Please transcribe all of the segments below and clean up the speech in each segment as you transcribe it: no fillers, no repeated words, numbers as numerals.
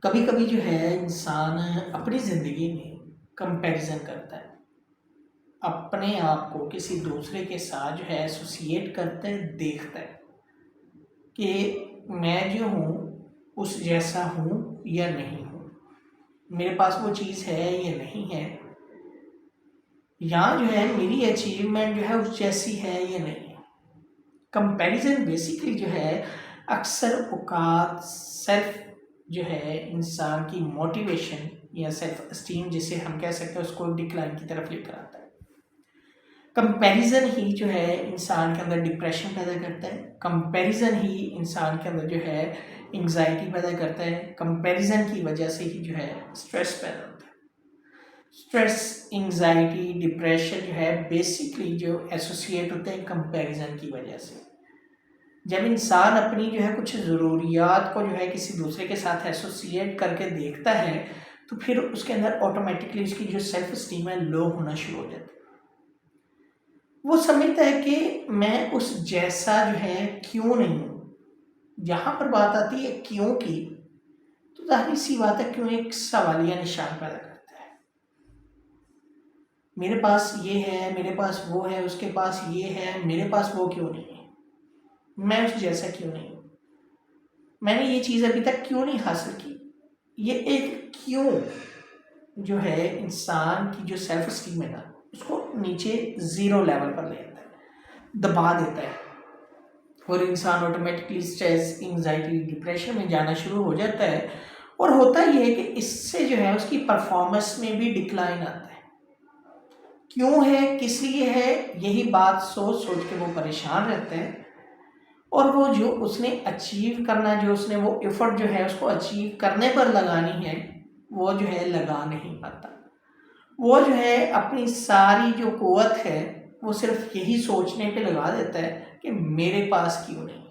کبھی کبھی جو ہے انسان اپنی زندگی میں کمپیریزن کرتا ہے، اپنے آپ کو کسی دوسرے کے ساتھ جو ہے ایسوسیٹ کرتا ہے، دیکھتا ہے کہ میں جو ہوں اس جیسا ہوں یا نہیں ہوں، میرے پاس وہ چیز ہے یا نہیں ہے، یا جو ہے میری اچیومنٹ جو ہے اس جیسی ہے یا نہیں ہے۔ کمپیریزن بیسیکلی جو ہے اکثر اوقات سیلف جو ہے انسان کی موٹیویشن یا سیلف اسٹیم جسے ہم کہہ سکتے ہیں اس کو ڈکلائن کی طرف لے کر آتا ہے۔ کمپیریزن ہی جو ہے انسان کے اندر ڈپریشن پیدا کرتا ہے، کمپیریزن ہی انسان کے اندر جو ہے انگزائٹی پیدا کرتا ہے، کمپیریزن کی وجہ سے ہی جو ہے اسٹریس پیدا ہوتا ہے۔ اسٹریس، انگزائٹی، ڈپریشن جو ہے بیسیکلی جو ایسوسیٹ ہوتے ہیں کمپیریزن کی وجہ سے۔ جب انسان اپنی جو ہے کچھ ضروریات کو جو ہے کسی دوسرے کے ساتھ ایسوسیٹ کر کے دیکھتا ہے تو پھر اس کے اندر آٹومیٹکلی اس کی جو سیلف اسٹیم ہے لو ہونا شروع ہو جاتی ہے۔ وہ سمجھتا ہے کہ میں اس جیسا جو ہے کیوں نہیں ہوں۔ جہاں پر بات آتی ہے کیوں کی تو ظاہر سی بات ہے کیوں ایک سوالیہ نشان پیدا کرتا ہے۔ میرے پاس یہ ہے، میرے پاس وہ ہے، اس کے پاس یہ ہے، میرے پاس وہ کیوں نہیں ہے، میں اس جیسا کیوں نہیں ہوں، میں نے یہ چیز ابھی تک کیوں نہیں حاصل کی۔ یہ ایک کیوں جو ہے انسان کی جو سیلف اسٹیم ہے نا اس کو نیچے زیرو لیول پر لے جاتا ہے، دبا دیتا ہے، اور انسان آٹومیٹکلی اسٹریس، انگزائٹی، ڈپریشن میں جانا شروع ہو جاتا ہے۔ اور ہوتا یہ ہے کہ اس سے جو ہے اس کی پرفارمنس میں بھی ڈکلائن آتا ہے۔ کیوں ہے، کس لیے ہے، یہی بات سوچ سوچ کے وہ پریشان رہتے ہیں، اور وہ جو اس نے اچیو کرنا، جو اس نے وہ ایفرٹ جو ہے اس کو اچیو کرنے پر لگانی ہے وہ جو ہے لگا نہیں پاتا۔ وہ جو ہے اپنی ساری جو قوت ہے وہ صرف یہی سوچنے پہ لگا دیتا ہے کہ میرے پاس کیوں نہیں۔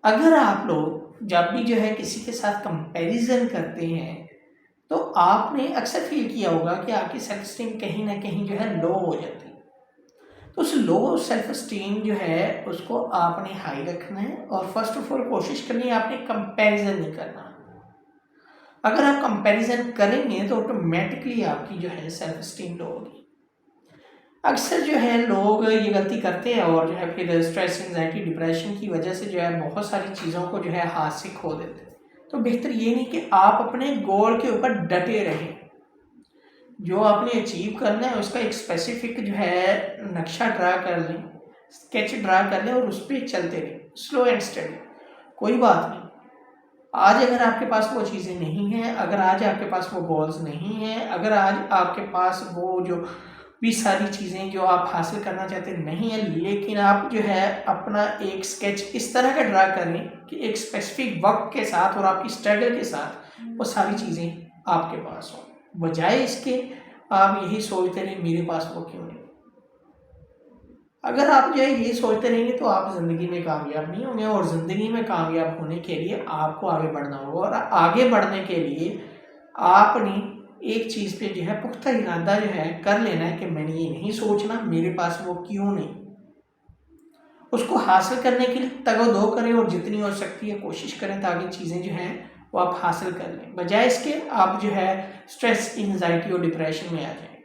اگر آپ لوگ جب بھی جو ہے کسی کے ساتھ کمپیریزن کرتے ہیں تو آپ نے اکثر فیل کیا ہوگا کہ آپ کی سیلف اسٹیم کہیں نہ کہیں جو ہے لو ہو جاتی ہے۔ تو اس لو سیلف اسٹیم جو ہے اس کو آپ نے ہائی رکھنا ہے، اور فرسٹ آف آل کوشش کرنی ہے آپ نے کمپیریزن نہیں کرنا۔ اگر آپ کمپیریزن کریں گے تو آٹومیٹکلی آپ کی جو ہے سیلف اسٹیم لو ہوگی۔ اکثر جو ہے لوگ یہ غلطی کرتے ہیں اور جو ہے پھر اسٹریس، انگزائٹی، ڈپریشن کی وجہ سے جو ہے بہت ساری چیزوں کو جو ہے ہاتھ سے کھو دیتے ہیں۔ تو بہتر یہ نہیں کہ آپ اپنے گول کے اوپر ڈٹے رہیں، جو آپ نے اچیو کرنا ہے اس کا ایک اسپیسیفک جو ہے نقشہ ڈرا کر لیں، اسکیچ ڈرا کر لیں اور اس پہ چلتے رہیں، سلو اینڈ اسٹڈی۔ کوئی بات نہیں، آج اگر آپ کے پاس وہ چیزیں نہیں ہیں، اگر آج آپ کے پاس وہ گولز نہیں ہیں، اگر آج آپ کے پاس وہ جو بھی ساری چیزیں جو آپ حاصل کرنا چاہتے نہیں ہیں، لیکن آپ جو ہے اپنا ایک اسکیچ اس طرح کا ڈرا کر لیں کہ ایک اسپیسیفک وقت کے ساتھ اور آپ کی اسٹرگل کے ساتھ وہ ساری چیزیں آپ کے پاس ہوں، بجائے اس کے آپ یہی سوچتے رہیں میرے پاس وہ کیوں نہیں۔ اگر آپ جو ہے یہ سوچتے رہیں گے تو آپ زندگی میں کامیاب نہیں ہوں گے، اور زندگی میں کامیاب ہونے کے لیے آپ کو آگے بڑھنا ہوگا، اور آگے بڑھنے کے لیے آپ نے ایک چیز پہ جو ہے پختہ ارادہ جو ہے کر لینا ہے کہ میں نے یہ نہیں سوچنا میرے پاس وہ کیوں نہیں۔ اس کو حاصل کرنے کے لیے تگ و دو کریں، اور جتنی ہو سکتی ہے کوشش کریں تاکہ چیزیں جو ہیں وہ آپ حاصل کر لیں، بجائے اس کے آپ جو ہے اسٹریس، انگزائٹی اور ڈپریشن میں آ جائیں۔